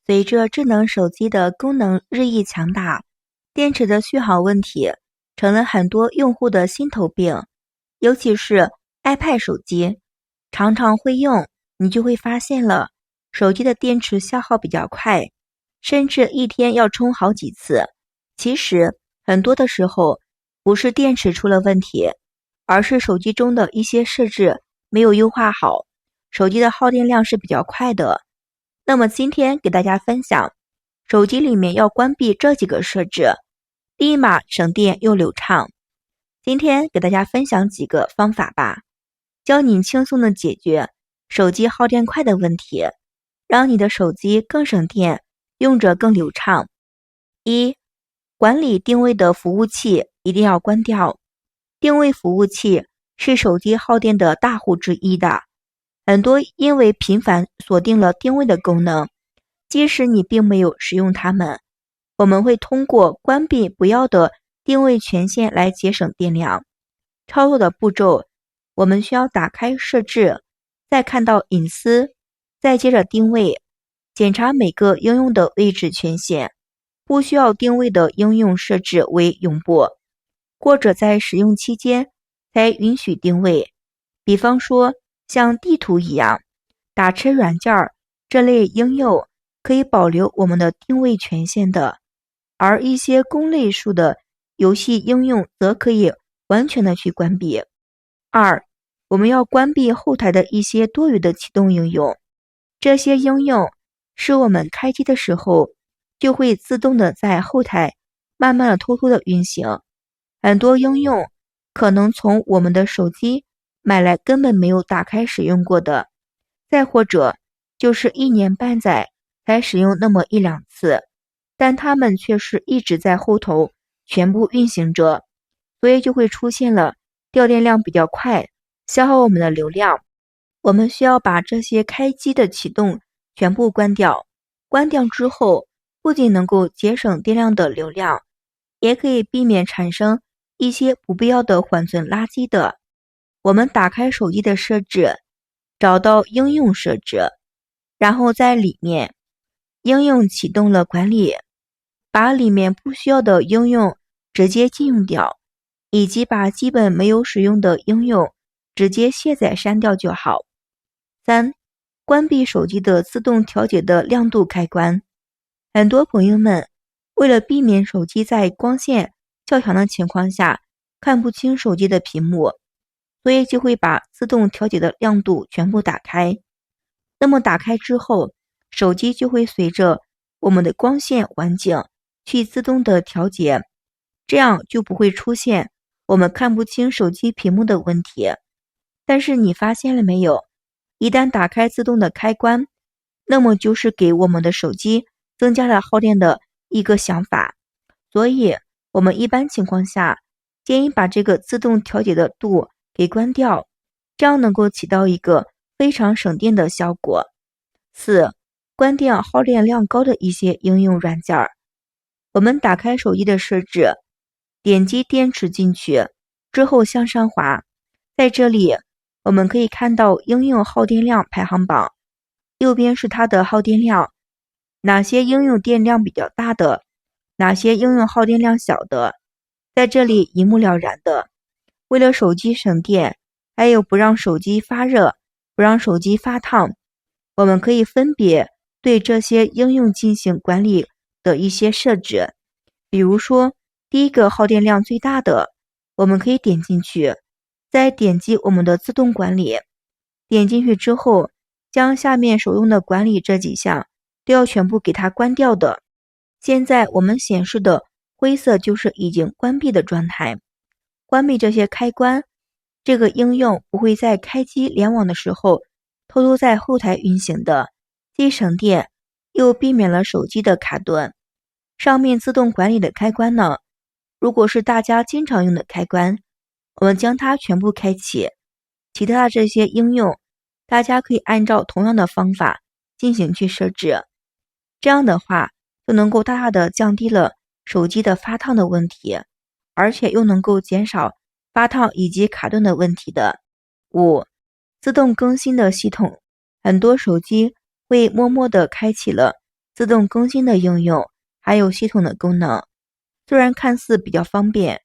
随着智能手机的功能日益强大，电池的续航问题成了很多用户的心头病。尤其是 iPad 手机，常常会用，你就会发现了，手机的电池消耗比较快，甚至一天要充好几次。其实很多的时候不是电池出了问题，而是手机中的一些设置没有优化好，手机的耗电量是比较快的。那么今天给大家分享，手机里面要关闭这几个设置，立马省电又流畅。今天给大家分享几个方法吧，教你轻松的解决手机耗电快的问题，让你的手机更省电，用着更流畅。一、管理定位的服务器一定要关掉。定位服务器是手机耗电的大户之一的，很多因为频繁锁定了定位的功能，即使你并没有使用它们，我们会通过关闭不要的定位权限来节省电量。操作的步骤，我们需要打开设置，再看到隐私，再接着定位，检查每个应用的位置权限，不需要定位的应用设置为永不，或者在使用期间才允许定位。比方说像地图一样，打车软件这类应用可以保留我们的定位权限的，而一些公类数的游戏应用则可以完全的去关闭。二、我们要关闭后台的一些多余的启动应用，这些应用是我们开机的时候就会自动的在后台慢慢的偷偷的运行，很多应用可能从我们的手机买来根本没有打开使用过的，再或者就是1年半载才使用那么1、2次，但它们却是一直在后头全部运行着，所以就会出现了掉电量比较快，消耗我们的流量。我们需要把这些开机的启动全部关掉，关掉之后不仅能够节省电量的流量，也可以避免产生一些不必要的缓存垃圾的。我们打开手机的设置，找到应用设置，然后在里面应用启动了管理，把里面不需要的应用直接禁用掉，以及把基本没有使用的应用直接卸载删掉就好。三、关闭手机的自动调节的亮度开关。很多朋友们为了避免手机在光线较强的情况下看不清手机的屏幕，所以就会把自动调节的亮度全部打开。那么打开之后，手机就会随着我们的光线环境去自动的调节，这样就不会出现我们看不清手机屏幕的问题。但是你发现了没有，一旦打开自动的开关，那么就是给我们的手机增加了耗电的一个想法。所以我们一般情况下建议把这个自动调节的度给关掉，这样能够起到一个非常省电的效果。四、关掉耗电量高的一些应用软件。我们打开手机的设置，点击电池进去之后向上滑，在这里我们可以看到应用耗电量排行榜，右边是它的耗电量，哪些应用电量比较大的，哪些应用耗电量小的，在这里一目了然的。为了手机省电，还有不让手机发热，不让手机发烫，我们可以分别对这些应用进行管理的一些设置。比如说第一个耗电量最大的，我们可以点进去，再点击我们的自动管理，点进去之后将下面手用的管理这几项都要全部给它关掉的。现在我们显示的灰色就是已经关闭的状态。关闭这些开关，这个应用不会在开机联网的时候偷偷在后台运行的，既省电又避免了手机的卡顿。上面自动管理的开关呢，如果是大家经常用的开关，我们将它全部开启。其他的这些应用，大家可以按照同样的方法进行去设置，这样的话就能够大大的降低了手机的发烫的问题，而且又能够减少发烫以及卡顿的问题的。五、自动更新的系统。很多手机会默默的开启了自动更新的应用，还有系统的功能。虽然看似比较方便，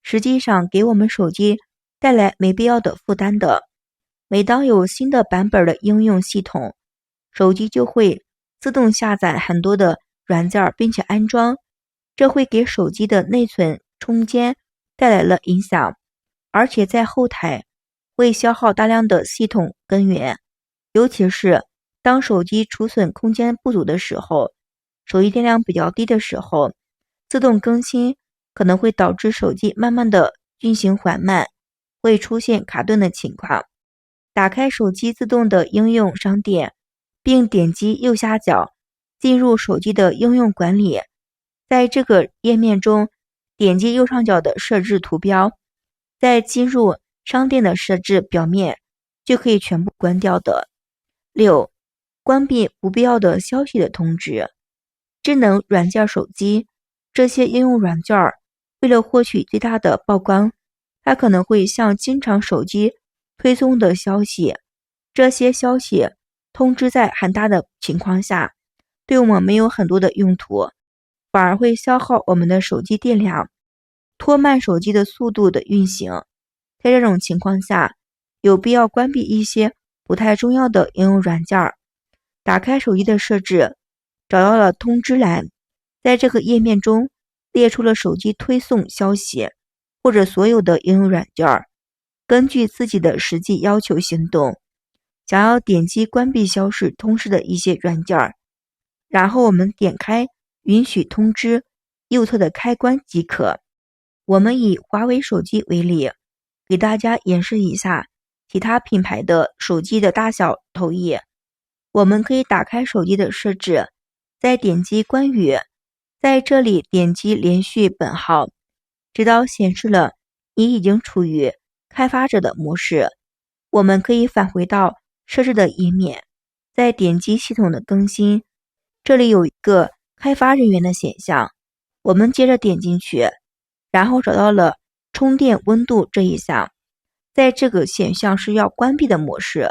实际上给我们手机带来没必要的负担的。每当有新的版本的应用系统，手机就会自动下载很多的软件并且安装，这会给手机的内存空间带来了影响，而且在后台会消耗大量的系统根源，尤其是当手机储存空间不足的时候，手机电量比较低的时候，自动更新可能会导致手机慢慢的运行缓慢，会出现卡顿的情况。打开手机自动的应用商店，并点击右下角进入手机的应用管理，在这个页面中点击右上角的设置图标，再进入商店的设置表面，就可以全部关掉的。6. 关闭不必要的消息的通知。智能软件手机，这些应用软件为了获取最大的曝光，它可能会向经常手机推送的消息，这些消息通知在很大的情况下，对我们没有很多的用途，反而会消耗我们的手机电量，拖慢手机的速度的运行。在这种情况下，有必要关闭一些不太重要的应用软件。打开手机的设置，找到了通知栏，在这个页面中列出了手机推送消息或者所有的应用软件，根据自己的实际要求行动。想要点击关闭消失通知的一些软件，然后我们点开允许通知右侧的开关即可。我们以华为手机为例，给大家演示一下其他品牌的手机的大小投影。我们可以打开手机的设置，再点击关于，在这里点击连续本号，直到显示了你已经处于开发者的模式。我们可以返回到设置的页面，再点击系统的更新，这里有一个开发人员的选项，我们接着点进去，然后找到了充电温度这一项，在这个选项是要关闭的模式，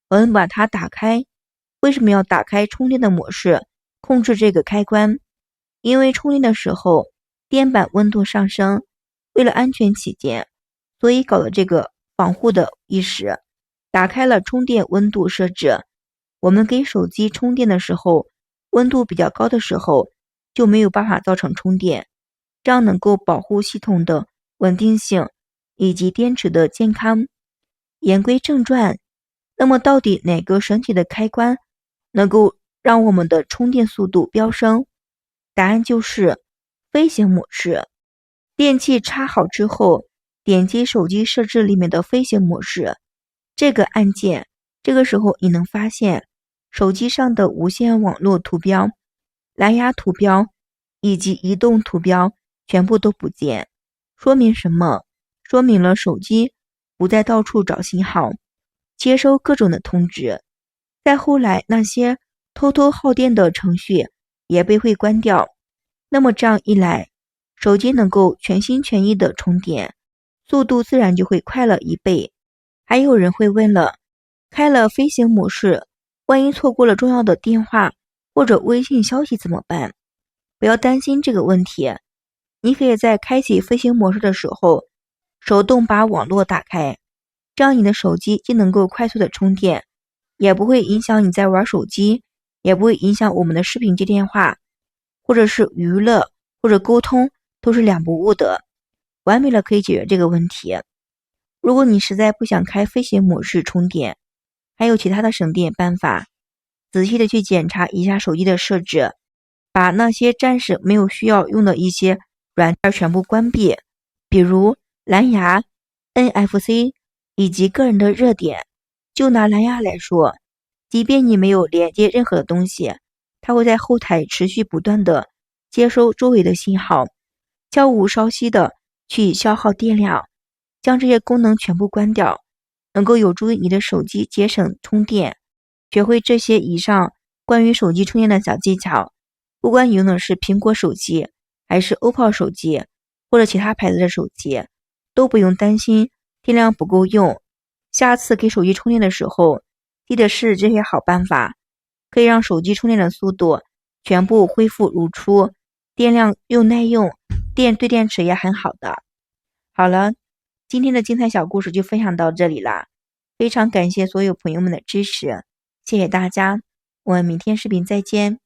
我们把它打开。为什么要打开充电的模式，控制这个开关？因为充电的时候电板温度上升，为了安全起见，所以搞了这个防护的意识。打开了充电温度设置，我们给手机充电的时候，温度比较高的时候就没有办法造成充电，这样能够保护系统的稳定性以及电池的健康。言归正传，那么到底哪个神奇的开关能够让我们的充电速度飙升？答案就是飞行模式。电器插好之后，点击手机设置里面的飞行模式这个按键，这个时候你能发现手机上的无线网络图标、蓝牙图标以及移动图标全部都不见。说明什么？说明了手机不再到处找信号，接收各种的通知。再后来那些偷偷耗电的程序也被会关掉，那么这样一来，手机能够全心全意的充电，速度自然就会快了1倍。还有人会问了，开了飞行模式，万一错过了重要的电话或者微信消息怎么办？不要担心这个问题，你可以在开启飞行模式的时候，手动把网络打开，这样你的手机既能够快速的充电，也不会影响你在玩手机，也不会影响我们的视频接电话，或者是娱乐或者沟通都是两不误的，完美了可以解决这个问题。如果你实在不想开飞行模式充电，还有其他的省电办法，仔细的去检查一下手机的设置，把那些暂时没有需要用的一些软件全部关闭，比如蓝牙、NFC 以及个人的热点。就拿蓝牙来说，即便你没有连接任何的东西，它会在后台持续不断的接收周围的信号，悄无声息的去消耗电量。将这些功能全部关掉，能够有助于你的手机节省充电。学会这些以上关于手机充电的小技巧，不管你用的是苹果手机还是 OPPO 手机或者其他牌子的手机，都不用担心电量不够用。下次给手机充电的时候，记得试这些好办法，可以让手机充电的速度全部恢复如初，电量又耐用，对电池也很好的。好了，今天的精彩小故事就分享到这里啦，非常感谢所有朋友们的支持，谢谢大家，我们明天视频再见。